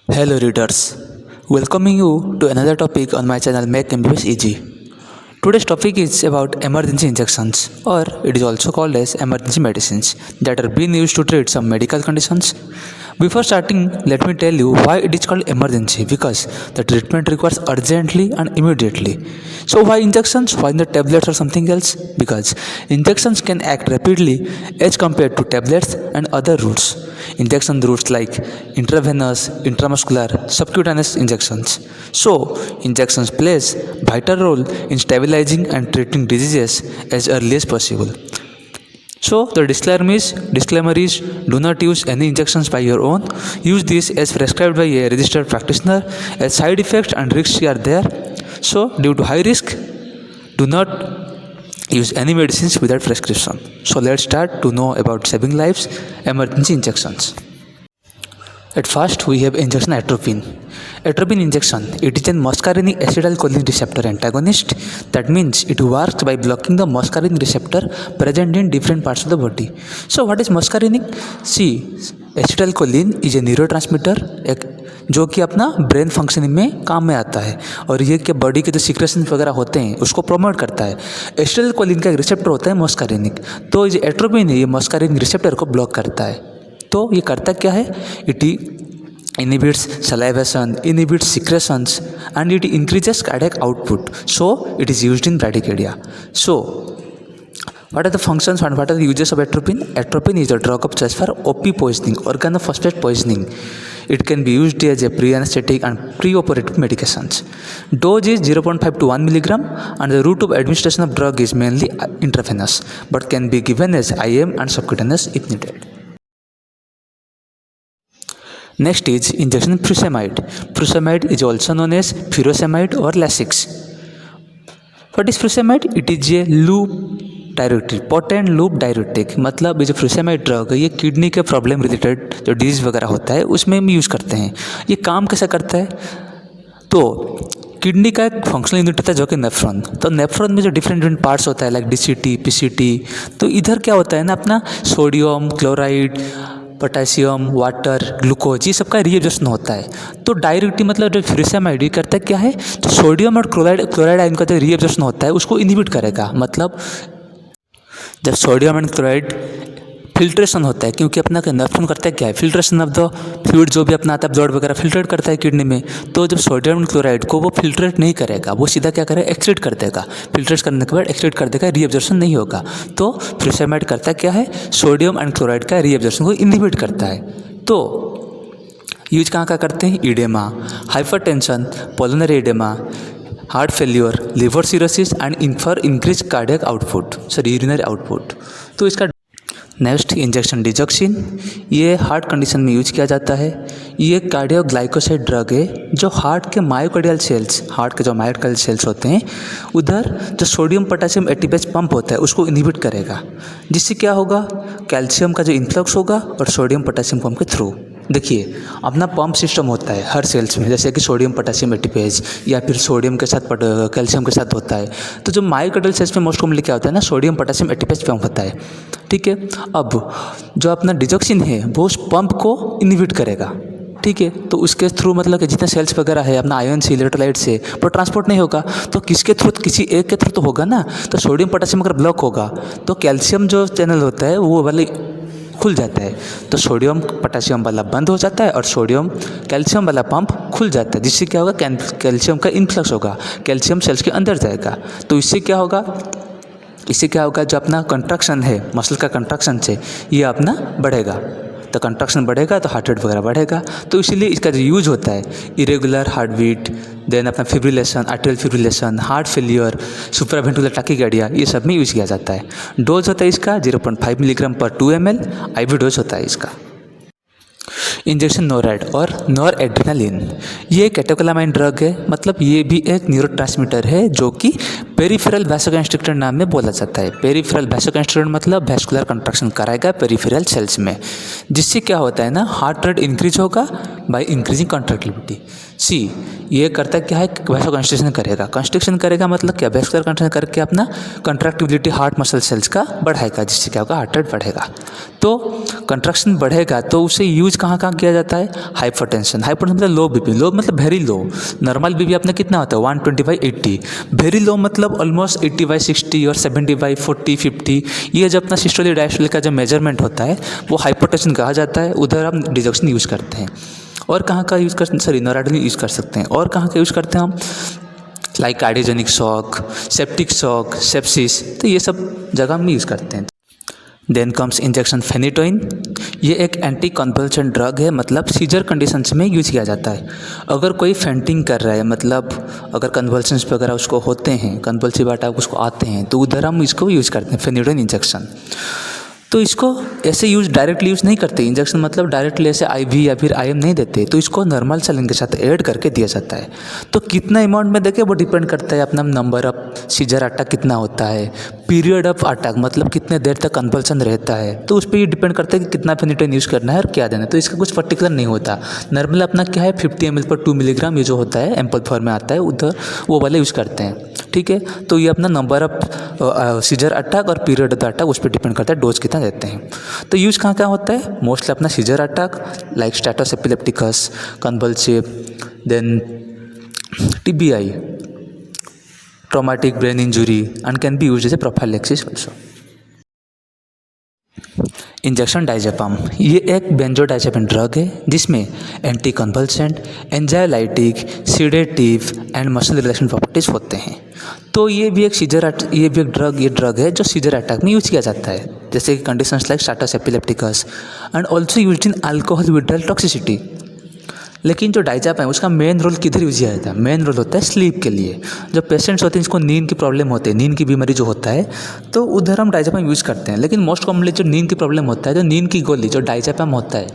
Hello readers, welcoming you to another topic on my channel Make MBBS Easy. Today's topic is about emergency injections, or it is also called as emergency medicines that are being used to treat some medical conditions. Before starting, let me tell you why it is called emergency, because the treatment requires urgently and immediately. So why injections? Why not tablets or something else? Because injections can act rapidly as compared to tablets and other routes. Injection routes like intravenous, intramuscular, subcutaneous injections. So, injections plays vital role in stabilizing and treating diseases as early as possible. So the disclaimer is do not use any injections by your own. Use this as prescribed by a registered practitioner, as side effects and risks are there. So due to high risk, do not use any medicines without prescription. So let's start to know about saving lives, emergency injections. At first, we have injection atropine. Atropine injection, it is a muscarinic acetylcholine receptor antagonist. That means it works by blocking the muscarinic receptor present in different parts of the body. So what is muscarinic? See, acetylcholine is a neurotransmitter जो कि अपना brain functioning में काम में आता है और ये कि बॉडी के जो सीक्रेशन वगैरह होते हैं उसको प्रमोट करता है। एसिटाइलकोलिन का एक रिसेप्टर होता है मस्कारिनिक, तो ये एट्रोपिन है, ये मस्कारिनिक रिसेप्टर को ब्लॉक करता है। तो ये करता क्या है? It inhibits salivation, inhibits secretions, and it increases cardiac output. So it is used in bradycardia. So what are the functions and what are the uses of atropine? Atropine is a drug of choice for OP poisoning, organophosphate poisoning. It can be used as a pre-anesthetic and pre-operative medications. Dose is 0.5 to 1 milligram, and the route of administration of drug is mainly intravenous, but can be given as IM and subcutaneous if needed. Next is injection furosemide. Furosemide is also known as furosemide or Lasix. What is furosemide? It is a loop diuretic, potent loop diuretic. मतलब ये जो furosemide drug है ये kidney के problem related जो disease वगैरह होता है उसमें हम यूज़ करते हैं। ये काम कैसे करता है? तो किडनी का एक फंक्शनल यूनिट होता है जो कि नेफ्रॉन। तो नेफ्रॉन में जो डिफरेंट पार्ट्स होता है लाइक DCT, PCT, तो इधर क्या होता है ना, अपना sodium chloride, potassium, water, glucose, ये सबका रीएब्जॉर्प्शन होता है। तो डायरेक्टली मतलब जो फ्यूरोसेमाइड करता है क्या है, तो सोडियम और क्लोराइड आयन का जो रीएब्जॉर्प्शन होता है उसको इनहिबिट करेगा। मतलब जब सोडियम एंड क्लोराइड फिल्ट्रेशन होता है, क्योंकि अपना नेफ्रॉन करता है क्या है, फिल्ट्रेशन ऑफ द फ्लूइड जो भी अपना आता है ब्लड वगैरह फिल्ट्रेट करता है किडनी में। तो जब सोडियम एंड क्लोराइड को वो फिल्ट्रेट नहीं करेगा, वो सीधा क्या करेगा, एक्सक्रीट कर देगा। फिल्ट्रेट करने के बाद एक्सक्रीट कर देगा, रीएब्जॉर्प्शन नहीं होगा। तो फ्यूरोसेमाइड करता क्या है, सोडियम एंड क्लोराइड का रीएब्जॉर्प्शन को इनहिबिट करता है। तो यूज कहाँ का करते हैं? Oedema, hypertension, pulmonary oedema, heart failure, liver cirrhosis and for increase cardiac output, sorry urinary output. तो इसका नेक्स्ट इंजेक्शन डिजॉक्सिन, ये हार्ट कंडीशन में यूज किया जाता है। ये कार्डियोग्लाइकोसाइड ड्रग है जो हार्ट के मायोकार्डियल सेल्स, हार्ट के जो मायोकार्डियल सेल्स होते हैं उधर जो सोडियम पोटेशियम एटीपेज पंप होता है उसको इनहिबिट करेगा, जिससे क्या होगा, कैल्शियम का जो इन्फ्लक्स होगा और सोडियम पोटेशियम पंप के थ्रू। देखिए अपना पंप सिस्टम होता है हर सेल्स में, जैसे कि सोडियम पोटेशियम एटीपेज या फिर सोडियम के साथ कैल्शियम के साथ होता है। तो जो मायोकार्डियल सेल्स में मोस्ट कॉमनली क्या होता है ना, सोडियम पोटेशियम एटीपेज पंप होता है। ठीक है, अब जो अपना डिजॉक्सिन है वो उस पंप को इनहिबिट करेगा। ठीक है, तो उसके थ्रू मतलब कि जितने सेल्स वगैरह है अपना आयन से, इलेक्ट्रोलाइट से वो ट्रांसपोर्ट नहीं होगा। तो किसके थ्रू, किसी एक के थ्रू तो होगा ना। तो सोडियम पोटेशियम अगर ब्लॉक होगा तो कैल्शियम जो चैनल होता है वो वाले खुल जाता है, तो सोडियम पोटेशियम वाला बंद हो जाता है और सोडियम कैल्शियम वाला पंप खुल जाता है, जिससे क्या होगा, कैल्शियम का इन्फ्लक्स होगा, कैल्शियम सेल्स के अंदर जाएगा। तो इससे क्या होगा, जो अपना कंट्रक्शन है मसल का कंट्रक्शन से ये अपना बढ़ेगा। तो कंट्रक्शन बढ़ेगा तो हार्ट रेट वगैरह बढ़ेगा। तो इसीलिए इसका जो यूज होता है, इरेगुलर हार्ट बीट, देन अपना fibrillation, arterial fibrillation, heart failure, supraventricular tachycardia, ये सब में यूज किया जाता है। डोज होता है इसका 0.5 मिलीग्राम पर 2 ml, IV डोज होता है इसका। इंजेक्शन नोराइड और नॉर एड्रेनालिन, ये कैटेकोलामाइन ड्रग है। मतलब ये भी एक न्यूरोट्रांसमीटर है जो कि पेरिफेरल वैसोकंस्ट्रिक्टर नाम में बोला जाता है। पेरिफेरल वैसोकंस्ट्रिक्टर मतलब वैस्कुलर कंट्रक्शन कराएगा पेरिफेरल सेल्स में, जिससे क्या होता है ना, हार्ट रेट इंक्रीज होगा, बाय इंक्रीजिंग कॉन्ट्रैक्टिलिटी। सी ये करता क्या है, वैसोकंस्ट्रिक्शन करेगा। कंस्ट्रिक्शन करेगा मतलब क्या, वैस्कुलर कंस्ट्रिक्शन करके अपना कॉन्ट्रैक्टिबिलिटी हार्ट मसल सेल्स का बढ़ाएगा, जिससे क्या होगा, हार्ट रेट बढ़ेगा। तो कंट्रैक्शन बढ़ेगा तो उसे यूज कहाँ कहाँ किया जाता है, हाइपरटेंशन। हाइपरटेंशन मतलब लो बीपी, लो मतलब वेरी लो। नॉर्मल बीपी अपना कितना होता है 120/80, वेरी लो मतलब ऑलमोस्ट 80/60 और 70/40-50। ये जब अपना सिस्टोलिक डायस्टोलिक का जो मेजरमेंट होता है वो हाइपरटेंशन कहा जाता है। उधर हम डिजक्शन यूज़ करते हैं। और कहाँ का यूज़ करते हैं, सॉरी नॉराड्रेनालिन यूज़ कर सकते हैं। और कहाँ का यूज़ करते हैं हम, like cardiogenic shock, septic shock, sepsis, तो ये सब जगह हम यूज़ करते हैं। Then comes injection phenytoin. ये एक एंटी कन्वल्सन ड्रग है, मतलब सीजर कंडीशंस में यूज़ किया जाता है। अगर कोई फेंटिंग कर रहा है, मतलब अगर कन्वल्सन्स वगैरह उसको होते हैं, कन्वल्सिव अटैक उसको आते हैं, तो उधर हम इसको यूज़ करते हैं फेनिटोइन इंजेक्शन। तो इसको ऐसे डायरेक्टली यूज़ नहीं करते इंजेक्शन, मतलब डायरेक्टली ऐसे आईवी या फिर आईएम नहीं देते, तो इसको नॉर्मल सैलाइन के साथ ऐड करके दिया जाता है। तो कितना अमाउंट में देखे वो डिपेंड करता है अपना नंबर ऑफ सीजर अटैक कितना होता है, पीरियड ऑफ अटैक मतलब कितने देर तक कन्वल्सन रहता है, तो उस पर ये डिपेंड करता है कि कितना फेनिटोइन यूज़ करना है और क्या देना है। तो इसका कुछ पर्टिकुलर नहीं होता। नॉर्मल अपना क्या है 50 ml पर 2 मिलीग्राम ये जो होता है एम्पल फॉर्म में आता है, उधर वो वाले यूज़ करते हैं। ठीक है, तो ये अपना नंबर ऑफ सीजर अटैक और पीरियड ऑफ अटैक उस पर डिपेंड करता है डोज कितना देते हैं। तो यूज़ कहाँ कहाँ होता है, मोस्टली अपना seizure attack like status epilepticus, convulsive, then TBI, traumatic brain injury, and can be used as a prophylaxis also. Injection diazepam, ये एक बेंजोडाइजेपिन ड्रग है जिसमें anticonvulsant, anxiolytic, sedative and muscle relaxant properties होते हैं। तो ये भी एक ड्रग है जो सीजर अटैक में यूज किया जाता है, जैसे कि conditions like status epilepticus and also used in alcohol withdrawal toxicity. लेकिन जो डाइजेपाम है उसका मेन रोल किधर यूज किया जाता है, मेन रोल होता है स्लीप के लिए। जो पेशेंट्स होते हैं जिसको नींद की प्रॉब्लम होती है, नींद की बीमारी जो होता है, तो उधर हम डाइजेपाम यूज़ करते हैं। लेकिन मोस्ट कॉमनली जो नींद की प्रॉब्लम होता है, तो नींद की गोली जो डाइजेपाम होता है,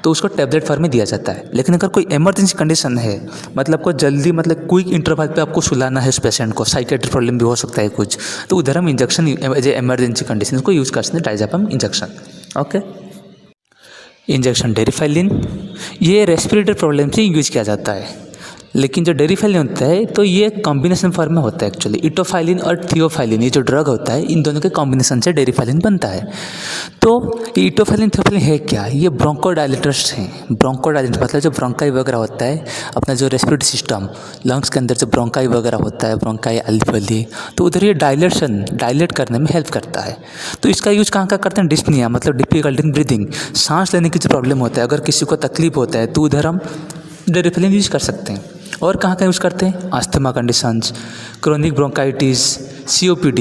तो उसको टैबलेट फॉर्म में दिया जाता है। लेकिन अगर कोई इमरजेंसी कंडीशन है, मतलब को जल्दी मतलब क्विक इंटरवल पे आपको सुलाना है उस पेशेंट को, साइकेट्रिक प्रॉब्लम भी हो सकता है कुछ, तो उधर हम injection as a emergency condition को यूज़ करते हैं diazepam injection. Okay, injection deriphyllin, ये रेस्पिरेटरी प्रॉब्लम से यूज़ किया जाता है। लेकिन जो डेरिफाइलिन होता है तो ये कॉम्बिनेशन फॉर्म में होता है एक्चुअली। इटोफाइलिन और थियोफाइलिन ये जो ड्रग होता है, इन दोनों के कॉम्बिनेशन से डेरिफाइलिन बनता है। तो इटोफाइलिन थियोफाइलिन है क्या, ये ब्रोंकोडायलेटर्स हैं। ब्रोंकोडायलेटर मतलब जो ब्रोंकाई वगैरह होता है, अपना जो रेस्पिरेटरी सिस्टम, लंग्स के अंदर जो ब्रोंकाई वगैरह होता है, ब्रोंकाई अल्वेओली, तो उधर ये डायलेट करने में हेल्प करता है। तो इसका यूज़ कहाँ करते हैं, डिस्पनिया मतलब डिफिकल्टी इन ब्रीदिंग, सांस लेने की जो प्रॉब्लम होता है, अगर किसी को तकलीफ होता है तो उधर हम डेरिफाइलिन यूज़ कर सकते हैं। और कहाँ यूज़ करते हैं, asthma conditions, chronic bronchitis, COPD,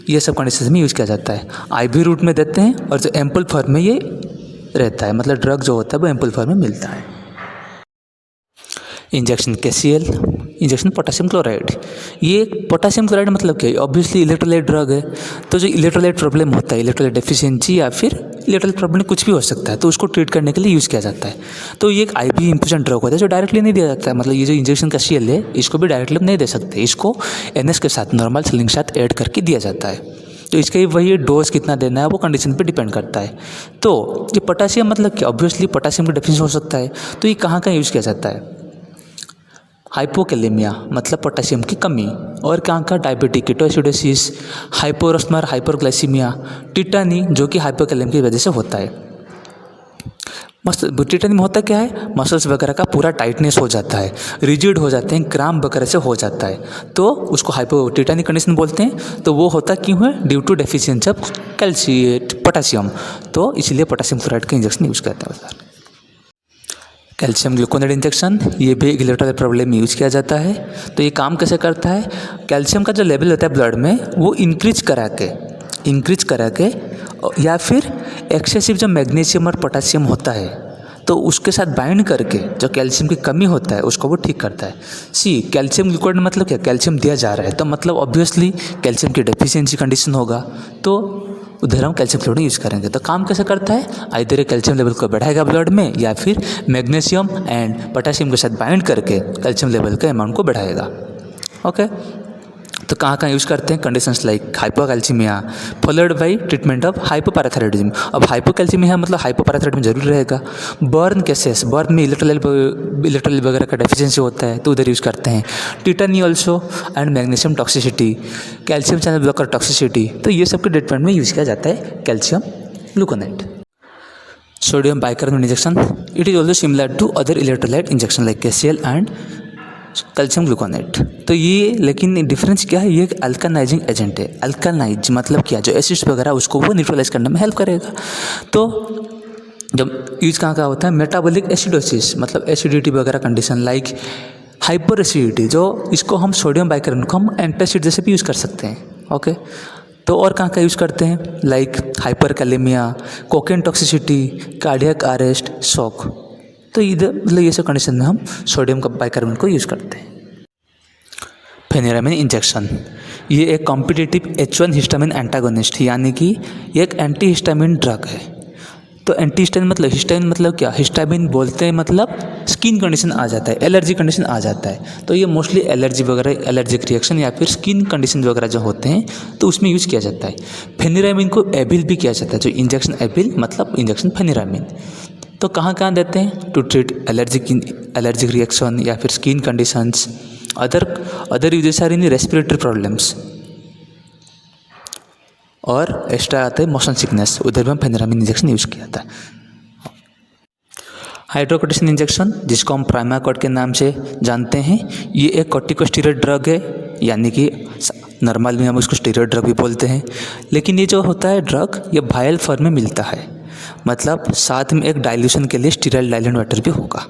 ये सब कंडीशंस में यूज़ किया जाता है। IV रूट में देते हैं और जो एम्पल फॉर्म में ये रहता है, मतलब ड्रग जो होता है वो एम्पल फॉर्म में मिलता है। Injection KCl, injection potassium chloride. ये पोटेशियम क्लोराइड मतलब क्या है, ऑब्वियसली इलेक्ट्रोलाइट ड्रग है। तो जो इलेक्ट्रोलाइट प्रॉब्लम होता है, इलेक्ट्रोलाइट डेफिशिएंसी या फिर इलेक्ट्रोलाइट प्रॉब्लम कुछ भी हो सकता है, तो उसको ट्रीट करने के लिए यूज़ किया जाता है। तो ये एक IV इन्फ्यूजन ड्रग होता है जो डायरेक्टली नहीं दिया जाता है, मतलब ये जो इंजेक्शन KCl है इसको भी डायरेक्टली नहीं दे सकते, इसको NS के साथ, नॉर्मल सैलाइन के साथ ऐड करके दिया जाता है। तो इसका वही डोज कितना देना है वो कंडीशन पे डिपेंड करता है। तो ये पोटेशियम मतलब क्या, ऑब्वियसली पोटेशियम का डेफिशिएंसी हो सकता है, तो ये कहाँ यूज़ किया जाता है, हाइपोकैलेमिया मतलब पोटेशियम की कमी, और कहाँ का डायबिटिक कीटोएसिडोसिस, हाइपोरोस्मर हाइपरग्लाइसीमिया, टिटानी जो कि हाइपोकैलेमिया की वजह से होता है। टिटानी में होता क्या है, मसल्स वगैरह का पूरा टाइटनेस हो जाता है, रिजिड हो जाते हैं, क्रैम्प वगैरह से हो जाता है, तो उसको टिटानी कंडीशन बोलते हैं। तो वो होता क्यों है, due to deficiency of potassium, तो इसलिए पोटेशियम क्लोराइड का इंजेक्शन यूज़ करते हैं। कैल्शियम ग्लूकोनेट इंजेक्शन, ये भी इलेक्ट्रोलाइट प्रॉब्लम में यूज़ किया जाता है। तो ये काम कैसे करता है, कैल्शियम का जो लेवल होता है ब्लड में वो इंक्रीज करा के या फिर एक्सेसिव जो मैग्नीशियम और पोटेशियम होता है तो उसके साथ बाइंड करके जो कैल्शियम की कमी होता है उसको वो ठीक करता है। कैल्शियम ग्लूकोनेट मतलब क्या, कैल्शियम दिया जा रहा है तो मतलब ऑब्वियसली कैल्शियम की डेफिशिएंसी कंडीशन होगा, तो उधर हम कैल्शियम क्लोराइड यूज़ करेंगे। तो काम कैसे करता है, आइदर कैल्शियम लेवल को बढ़ाएगा ब्लड में या फिर मैग्नीशियम एंड पोटेशियम के साथ बाइंड करके कैल्शियम लेवल के अमाउंट को बढ़ाएगा। ओके, तो कहाँ कहाँ यूज़ करते हैं? Conditions like hypocalcaemia followed by treatment of hypoparathyroidism. अब हाइपोकैल्सीमिया मतलब हाइपोपैराथायरॉयडिज्म जरूर रहेगा। बर्न केसेस, बर्न में इलेक्ट्रोलाइट वगैरह का डेफिशिएंसी होता है तो उधर यूज़ करते हैं। Tetani also and magnesium toxicity, calcium channel blocker toxicity, तो ये सब के ट्रीटमेंट में यूज़ किया जाता है calcium gluconate. Sodium bicarbonate injection, it is also similar to other electrolyte injection like KCl and calcium gluconate. तो ये लेकिन डिफरेंस क्या है? ये एक अल्कानाइजिंग एजेंट है। अल्कानाइज मतलब क्या? जो एसिड्स वगैरह उसको वो न्यूट्रलाइज करने में हेल्प करेगा। तो जब यूज कहाँ होता है? मेटाबॉलिक एसिडोसिस मतलब एसिडिटी वगैरह कंडीशन लाइक हाइपर एसिडिटी, जो इसको हम सोडियम बाइकार्बोनेट को हम एंटासिड जैसे भी यूज़ कर सकते हैं। ओके, तो और कहाँ का यूज़ करते हैं? Like hyper kalaemia, cocaine toxicity, cardiac arrest, shock. तो इधर मतलब ये सब कंडीशन में हम सोडियम का बाइकार्बोनेट को यूज़ करते हैं। फेनिरामिन इंजेक्शन, ये एक कॉम्पिटिटिव H1 हिस्टामिन एंटागोनिस्ट यानी कि ये एक एंटी हिस्टामिन ड्रग है। तो एंटी हिस्टामिन मतलब, हिस्टामिन मतलब क्या? हिस्टामिन बोलते हैं मतलब स्किन कंडीशन आ जाता है, एलर्जी कंडीशन आ जाता है। तो ये मोस्टली एलर्जी वगैरह, एलर्जिक रिएक्शन या फिर स्किन कंडीशन वगैरह जो होते हैं तो उसमें यूज़ किया जाता है। फेनिरामिन को एबिल भी किया जाता है, जो इंजेक्शन एबिल मतलब इंजेक्शन फेनिरामिन। तो कहाँ कहाँ देते हैं? टू ट्रीट एलर्जिक रिएक्शन या फिर skin conditions, other uses are in respiratory problems, और एक्स्ट्रा आता है मोशन सिकनेस, उधर भी हम फेनिरामिन इंजेक्शन यूज़ किया था। हाइड्रोकोर्टिसोन इंजेक्शन, जिसको हम प्राइमाकॉर्ड के नाम से जानते हैं, ये एक कॉर्टिकोस्टेरॉइड ड्रग है, यानी कि नॉर्मल में हम उसको स्टेरॉइड ड्रग भी बोलते हैं। लेकिन ये जो होता है ड्रग, ये वायल फॉर्म में मिलता है, मतलब साथ में एक डाइल्यूशन के लिए स्टीराइल डाइल्यूट वाटर भी होगा।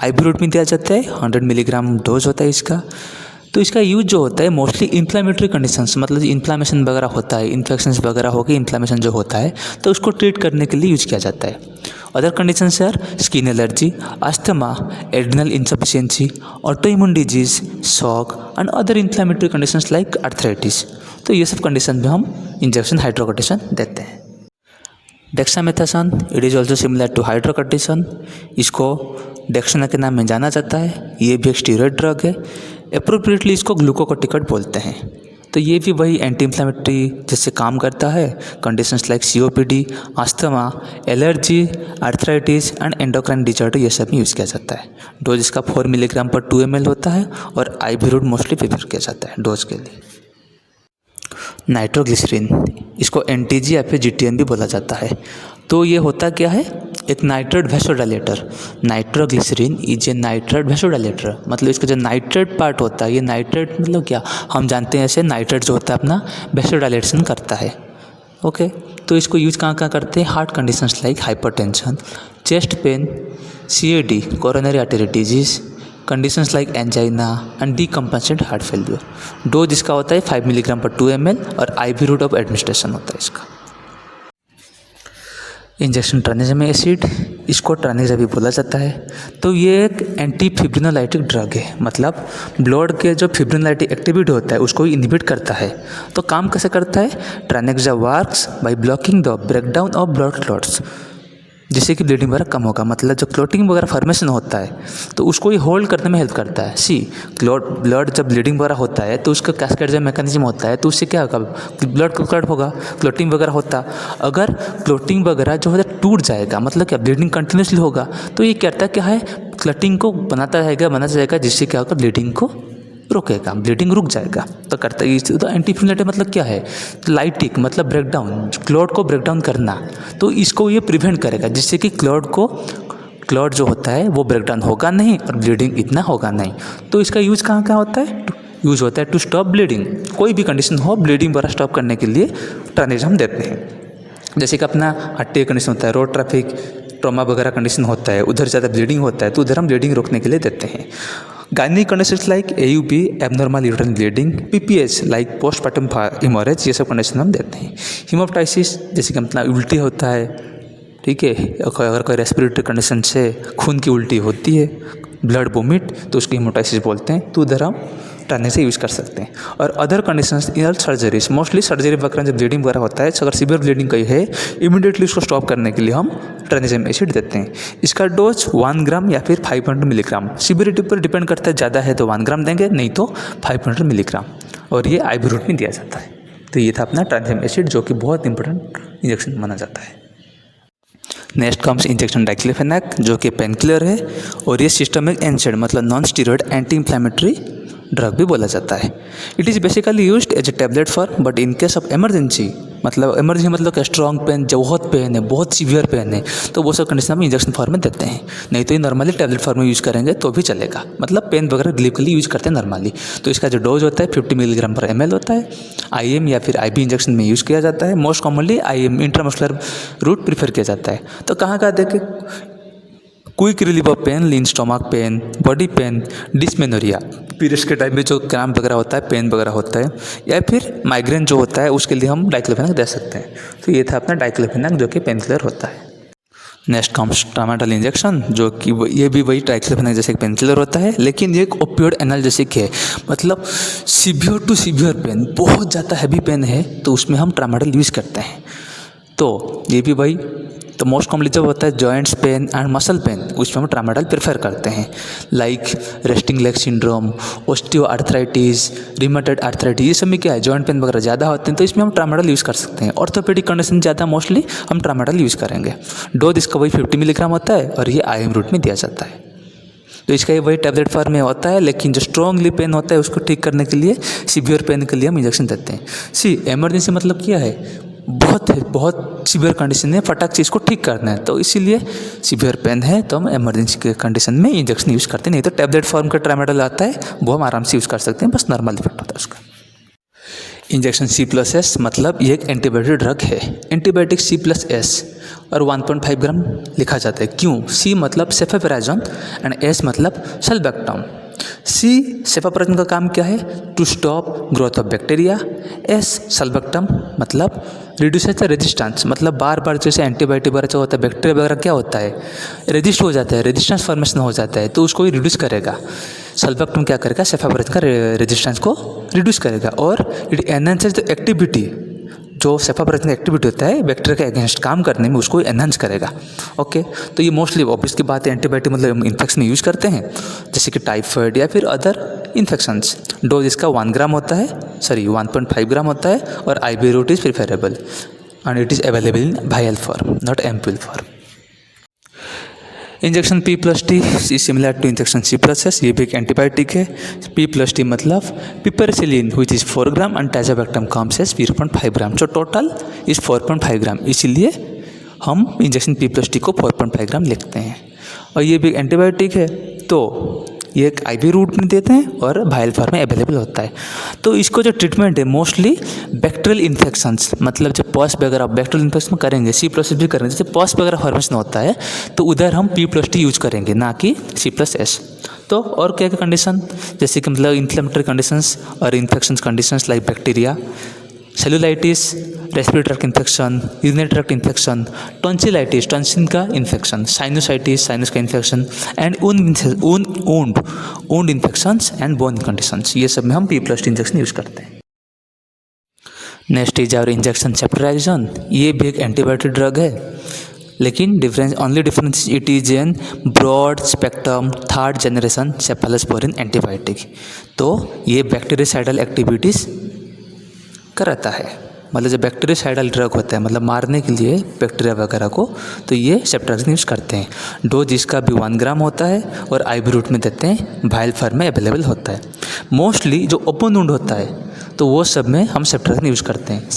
IV रूट में दिया जाता है, 100 मिलीग्राम डोज होता है इसका। तो इसका यूज जो होता है मोस्टली इन्फ्लामेटरी कंडीशंस, मतलब इन्फ्लामेशन वगैरह होता है, इन्फेक्शंस वगैरह होकर इन्फ्लामेशन जो होता है तो उसको ट्रीट करने के लिए यूज किया जाता है। Other conditions are skin allergy, asthma, adrenal insufficiency, autoimmune disease, shock and other inflammatory conditions like arthritis. तो ये सब कंडीशन में हम इंजेक्शन हाइड्रोकोर्टिसोन देते हैं। Dexamethasone, it is also similar to hydrocortisone, इसको डेक्साना के नाम में जाना जाता है। ये भी एक स्टीरॉयड ड्रग है, अप्रोप्रिएटली इसको ग्लूकोकोर्टिकॉइड बोलते हैं। तो ये भी वही एंटी इन्फ्लेमेटरी जैसे काम करता है। Conditions like COPD, asthma, allergy, arthritis and endocrine disorder, ये सब में यूज़ किया जाता है। डोज इसका 4 मिलीग्राम पर 2 ml होता है और IV रूट मोस्टली प्रेफर किया जाता है डोज के लिए। नाइट्रोग्लिसरीन, इसको NTG या फिर GTN भी बोला जाता है। तो ये होता क्या है? एक nitrate vasodilator. Nitroglycerin is a nitrate vasodilator, मतलब इसका जो नाइट्रेट पार्ट होता है, ये नाइट्रेट मतलब क्या, हम जानते हैं ऐसे नाइट्रेट जो होता है अपना वैसोडाइलेशन करता है। ओके, तो इसको यूज कहाँ कहाँ करते हैं? Heart conditions like hypertension, chest pain, CAD, coronary artery disease, conditions like angina and decompensated heart failure. Dose इसका होता है 5 मिलीग्राम पर 2 ml और IV रूट ऑफ एडमिनिस्ट्रेशन होता है इसका। इंजेक्शन ट्राइनेजामिक एसिड, इसको ट्राइनेजा भी बोला जाता है। तो ये एक एंटी फिब्रिनोलाइटिक ड्रग है, मतलब ब्लड के जो फिब्रिनोलाइटिक एक्टिविटी होता है उसको इनहिबिट करता है। तो काम कैसे करता है? Tranexa works by blocking the breakdown of blood clots, जिससे कि ब्लीडिंग वगैरह कम होगा, मतलब जो क्लॉटिंग वगैरह फॉर्मेशन होता है तो उसको ये होल्ड करने में हेल्प करता है। ब्लड जब ब्लीडिंग वगैरह होता है तो उसका कैस्केड जो मैकेनिज्म होता है तो उससे क्या होगा? ब्लड क्लॉट होगा, क्लॉटिंग वगैरह होता। अगर क्लॉटिंग वगैरह जो है टूट जाएगा, मतलब क्या ब्लीडिंग कंटिन्यूसली होगा, तो ये कहता क्या है? क्लॉटिंग को बनाता जाएगा, जिससे क्या होगा? ब्लीडिंग को रोकेगा, ब्लीडिंग रुक जाएगा। तो करता है तो एंटीइन्फ्लेमेटरी मतलब क्या है? लाइटिक मतलब ब्रेकडाउन, क्लॉट को ब्रेकडाउन करना। तो इसको ये प्रिवेंट करेगा, जिससे कि क्लॉट जो होता है वो ब्रेकडाउन होगा नहीं और ब्लीडिंग इतना होगा नहीं। तो इसका यूज़ कहाँ कहाँ होता है? यूज़ होता है टू स्टॉप ब्लीडिंग। कोई भी कंडीशन हो, ब्लीडिंग वगैरह स्टॉप करने के लिए ट्राइनेजा हम देते हैं। जैसे कि अपना हार्ट कंडीशन होता है, रोड ट्रैफिक ट्रॉमा वगैरह कंडीशन होता है, उधर ज़्यादा ब्लीडिंग होता है तो उधर हम ब्लीडिंग रोकने के लिए देते हैं। Gynaec conditions like AUP, abnormal uterine bleeding, PPH like postpartum haemorrhage, ये सब कंडीशन हम देते हैं। हीमोप्टाइसिस, जैसे कि अपना उल्टी होता है, ठीक है, अगर कोई रेस्पिरेटरी कंडीशन से खून की उल्टी होती है, ब्लड वोमिट, तो उसकी हीमोप्टाइसिस बोलते हैं। तो उधर हम ट्राइनेजा यूज़ कर सकते हैं। और अदर कंडीशंस इन सर्जरीज, मोस्टली सर्जरी वगैरह जब ब्लीडिंग वगैरह होता है, अगर सीवियर ब्लीडिंग कहीं है, इमीडिएटली उसको स्टॉप करने के लिए हम ट्राइनेजामिक एसिड देते हैं। इसका डोज 1 ग्राम या फिर 500 मिलीग्राम, सीवियरिटी पर डिपेंड करता है, ज़्यादा है तो 1 ग्राम देंगे, नहीं तो 500 मिलीग्राम। और ये IV रूट में दिया जाता है। तो ये था अपना ट्रांजियम एसिड जो कि बहुत इंपॉर्टेंट इंजेक्शन माना जाता है। नेक्स्ट कम्स इंजेक्शन डाइक्लोफेनाक जो कि पेन किलर है और ये सिस्टमिक एनसेड मतलब non steroid anti inflammatory drug भी बोला जाता है। It is basically used as a tablet for but in case of emergency मतलब कि स्ट्रॉन्ग पेन, जो बहुत पेन है, बहुत सीवियर पेन है, तो वो सब कंडीशन में इंजेक्शन फॉर्म में देते हैं। नहीं तो ये नॉर्मली टैबलेट फॉर्म में यूज़ करेंगे तो भी चलेगा, मतलब पेन वगैरह रिलीफ के लिए यूज़ करते हैं नॉर्मली। तो इसका जो डोज होता है 50 मिलीग्राम पर ml होता है। IM या फिर IV इंजेक्शन में यूज़ किया जाता है। Most commonly IM intramuscular route prefer किया जाता है। तो कहाँ देखें, quick relief of pain, lean stomach pain, body pain, dysmenorrhoea, periods के टाइम में जो क्रैम्प वगैरह होता है, पेन वगैरह होता है, या फिर माइग्रेन जो होता है उसके लिए हम डाइक्लोफेनाक दे सकते हैं। तो ये था अपना डाइक्लोफेनाक जो कि पेन किलर होता है। नेक्स्ट कम्स ट्रामाडोल इंजेक्शन जो कि ये भी वही डाइक्लोफेनाक जैसे पेन किलर होता है, लेकिन ये एक ओपियोइड एनाल्जेसिक है। मतलब सीवियर टू सीवियर पेन, बहुत ज़्यादा हैवी पेन है तो उसमें हम ट्रामाडोल यूज़ करते हैं। तो ये भी वही, तो मोस्ट कॉमनली जब होता है joints pain and muscle pain, उसमें हम ट्रामाडोल प्रेफर करते हैं। Like resting leg syndrome, osteo arthritis, rheumatoid arthritis, ये सब में क्या है, जॉइंट पेन वगैरह ज़्यादा होते हैं तो इसमें हम ट्रामाडोल यूज़ कर सकते हैं। ऑर्थोपेडिक कंडीशन ज़्यादा मोस्टली हम ट्रामाडोल यूज़ करेंगे। डोज इसका वही 50 मिलीग्राम होता है और ये IM रूट में दिया जाता है। तो इसका ये वही टैबलेट फॉर्म में होता है, लेकिन जो स्ट्रॉन्गली पेन होता है उसको ठीक करने के लिए, सीवियर पेन के लिए हम इंजेक्शन देते हैं। इमरजेंसी मतलब क्या है, बहुत सीवियर कंडीशन है, फटाक से इसको ठीक करना है, तो इसीलिए सीवियर पेन है तो हम इमरजेंसी के कंडीशन में इंजेक्शन यूज़ करते हैं। नहीं तो टैबलेट फॉर्म का ट्रामाडोल आता है वो हम आराम से यूज़ कर सकते हैं, बस नॉर्मल इफेक्ट होता है उसका। इंजेक्शन C+S मतलब ये एक एंटीबायोटिक ड्रग है। एंटीबायोटिक C+S और 1.5 ग्राम लिखा जाता है। क्यों? C मतलब सेफापेराजोन एंड S मतलब सल्बैक्टम। सेफापेराजोन का काम क्या है, to stop growth of bacteria. S sulbactam मतलब रिड्यूसेस द रेजिस्टेंस, मतलब बार बार जैसे एंटीबायोटिक वगैरह होता है, बैक्टीरिया वगैरह क्या होता है, रेजिस्ट हो जाता है, रेजिस्टेंस फॉर्मेशन हो जाता है, तो उसको रिड्यूस करेगा। सल्बैक्टम क्या करेगा, सेफापेराजोन का रेजिस्टेंस को रिड्यूस करेगा और इट एनहांसेस द एक्टिविटी, जो सेफापेराजोन का एक्टिविटी होता है बैक्टीरिया के अगेंस्ट काम करने में, उसको एनहांस करेगा। ओके, तो ये मोस्टली ऑब्वियस की बात है, एंटीबायोटिक मतलब हम इन्फेक्शन में यूज़ करते हैं जैसे कि टाइफाइड या फिर अदर इन्फेक्शंस। डोज इसका 1 ग्राम होता है, 1.5 ग्राम होता है और IV route is preferable and it is available in vial form, not ampoule form. Injection P+T is similar to injection C+S, ये भी एक एंटीबायोटिक है। P+T मतलब piperacillin which is 4 gram and tazobactam comes as 0.5 gram, जो total is 4.5 ग्राम, इसीलिए हम injection P+T को 4.5 ग्राम लिखते हैं। और ये भी एक एंटीबायोटिक है, तो ये एक IV रूट में देते हैं और वायल फॉर्म में अवेलेबल होता है। तो इसको जो ट्रीटमेंट है मोस्टली बैक्टीरियल इन्फेक्शंस, मतलब जब पॉस वगैरह बैक्टीरियल इन्फेक्शन करेंगे, C+S भी करेंगे, जैसे पॉस वगैरह फॉर्मेशन होता है तो उधर हम P+T यूज करेंगे, ना कि C+S। तो और क्या क्या कंडीशन, जैसे कि मतलब इन्फ्लेमेटरी कंडीशंस और infection conditions like bacteria, cellulitis, respiratory tract infection, urinary tract infection, tonsillitis, tonsil का इन्फेक्शन, साइनोसाइटिस, साइनस का infection and wound infections and bone conditions, ये सब में हम P+T इंजेक्शन यूज़ करते हैं। Next is our injection ceftriaxone, ये भी एक एंटीबायोटिक ड्रग है, लेकिन only difference it is an broad spectrum 3rd generation cephalosporin antibiotic. तो ये बैक्टीरियासाइडल एक्टिविटीज़ कराता है, मतलब जब बैक्टीरियासाइडल ड्रग होता है मतलब मारने के लिए बैक्टीरिया वगैरह को, तो ये सेफ्ट्राक्जोन यूज़ करते हैं। डोज इसका भी 1 ग्राम होता है और IV रूट में देते हैं, वायल फॉर्म में अवेलेबल होता है। मोस्टली जो ओपन वुंड होता है तो वो सब में हम सेफ्ट्राक्जोन यूज़ करते हैं।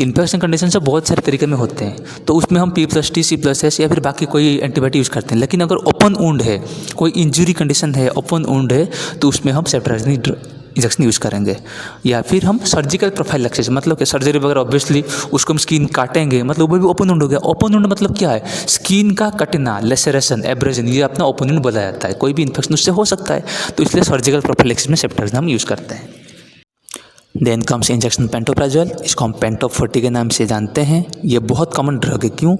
इन्फेक्शन कंडीशन से बहुत सारे तरीके में होते हैं, तो उसमें हम P+T, C+S या फिर बाकी कोई एंटीबायोटिक यूज़ करते हैं। लेकिन अगर ओपन वुंड है, कोई इंजरी कंडीशन है, ओपन वुंड है, तो उसमें हम सेफ्ट्राक्जोन इंजेक्शन यूज़ करेंगे। या फिर हम सर्जिकल प्रोफाइलैक्सिस, मतलब कि सर्जरी वगैरह ऑब्वियसली उसको हम स्किन काटेंगे, मतलब वो भी ओपन वुंड हो गया। ओपन वुंड मतलब क्या है, स्किन का कटना, लेसरेशन, एब्रेजन, ये अपना ओपन वुंड बोला जाता है। कोई भी इन्फेक्शन उससे हो सकता है, तो इसलिए सर्जिकल प्रोफाइलैक्सिस में सेफ्ट्राक्जोन हम यूज़ करते हैं। देन कम्स इंजेक्शन पेंटोप्राजोल, इसको हम पेंटोप 40 के नाम से जानते हैं। ये बहुत कॉमन ड्रग है। क्यों?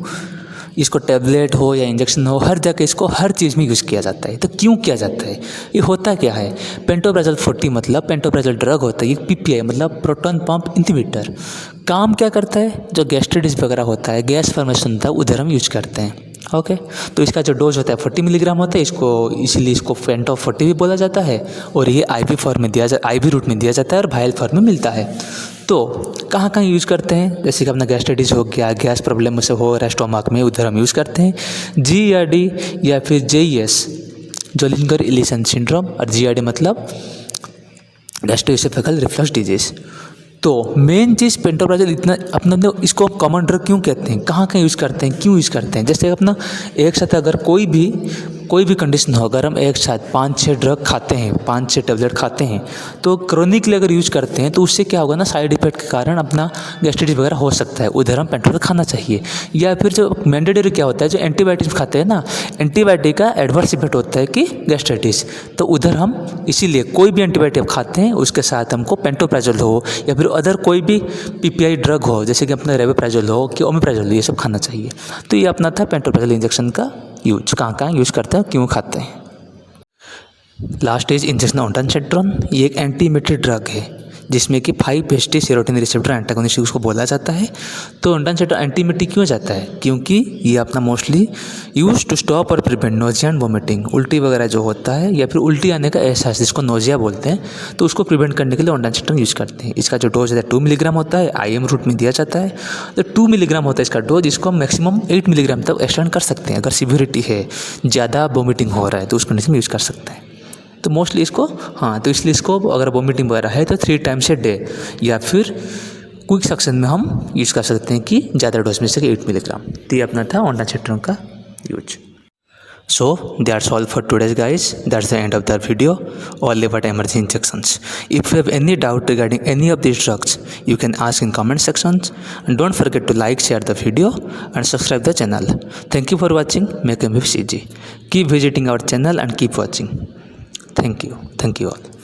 इसको टैबलेट हो या इंजेक्शन हो, हर जगह इसको हर चीज़ में यूज़ किया जाता है। तो क्यों किया जाता है, ये होता क्या है, पेंटोप्राजोल 40 मतलब पेंटोप्राजोल ड्रग होता है, ये PPI मतलब प्रोटॉन पंप इनहिबिटर। काम क्या करता है, जो गैस्ट्राइटिस वगैरह होता है, गैस फॉर्मेशन होता है, उधर हम यूज करते हैं। ओके। तो इसका जो डोज होता है 40 मिलीग्राम होता है, इसीलिए इसको फेंटो 40 भी बोला जाता है। और ये आईवी फॉर्म में आईवी रूट में दिया जाता है और वायल फॉर्म में मिलता है। तो कहाँ कहाँ यूज़ करते हैं, जैसे कि अपना गैस्ट्राइटिस हो गया, गैस प्रॉब्लम से हो रहा है स्टोमक में, उधर हम यूज़ करते हैं। GERD या फिर JES, ज़ोलिंगर एलिसन सिंड्रोम, और GERD मतलब गैस्ट्रोएसोफेगल रिफ्लक्स डिजीज। तो मेन चीज़ पेंटोप्राजोल इतना अपना इसको कॉमन ड्रग क्यों कहते हैं, कहाँ कहाँ यूज़ करते हैं, क्यों यूज़ करते हैं। जैसे अपना एक साथ अगर कोई भी कंडीशन हो, अगर हम एक साथ 5-6 ड्रग खाते हैं, 5-6 टैबलेट खाते हैं, तो क्रोनिकली अगर यूज़ करते हैं तो उससे क्या होगा ना, साइड इफेक्ट के कारण अपना गैस्ट्राइटिस वगैरह हो सकता है। उधर हम पेंटोप्राजोल खाना चाहिए। या फिर जो मैंडेटरी क्या होता है, जो एंटीबायोटिक्स खाते हैं ना, एंटीबायोटिक का एडवर्स इफेक्ट होता है कि गैस्ट्राइटिस, तो उधर हम इसीलिए कोई भी एंटीबायोटिक खाते हैं उसके साथ हमको पेंटोप्राजोल हो या फिर अदर कोई भी PPI ड्रग हो, जैसे कि अपना रेविप्राजोल हो कि ओमेप्राजोल हो, ये सब खाना चाहिए। तो ये अपना था पेंटोप्राजोल इंजेक्शन का यूज, कहाँ कहाँ यूज़ करते हैं, क्यों खाते हैं। Last is injection ondansetron. ये एक एंटी इन्फ्लेमेटरी ड्रग है जिसमें कि 5-HT सेरोटोनिन रिसेप्टर एंटागोनिस्ट उसको बोला जाता है। तो ऑन्टानसेट्रोन एंटी इन्फ्लेमेटरी क्यों जाता है, क्योंकि ये अपना मोस्टली यूज टू स्टॉप और प्रिवेंट नोजिया एंड वोमिटिंग, उल्टी वगैरह जो होता है या फिर उल्टी आने का एहसास, जिसको नोजिया बोलते हैं, तो उसको प्रिवेंट करने के लिए ऑन्टानसेट्रोन यूज़ करते हैं। इसका जो डोज है 2 मिलीग्राम होता है, IM रूट में दिया जाता है। तो 2 मिलीग्राम होता है इसका डोज, इसको हम मैक्सिमम 8 मिलीग्राम तक एक्सटेंड कर सकते हैं। अगर सीवियरिटी है, ज़्यादा वोमिटिंग हो रहा है, तो उस कंडीशन में यूज़ कर सकते हैं। तो मोस्टली इसको तो इसलिए इसको अगर वोमिटिंग वगैरह है तो 3 टाइम्स ए डे या फिर क्विक सक्शन में हम यूज़ कर सकते हैं कि ज़्यादा डोज में से 8 मिलीग्राम। तो ये अपना था ऑन्टानसेट्रोन का use. So that's all for today's guys. That's the end of the video. All liver emergency injections. If you have any doubt regarding any of these drugs, you can ask in comment sections. And don't forget to like, share the video and subscribe the channel. Thank you for watching. Make a CG. Keep visiting our channel and keep watching. Thank you all.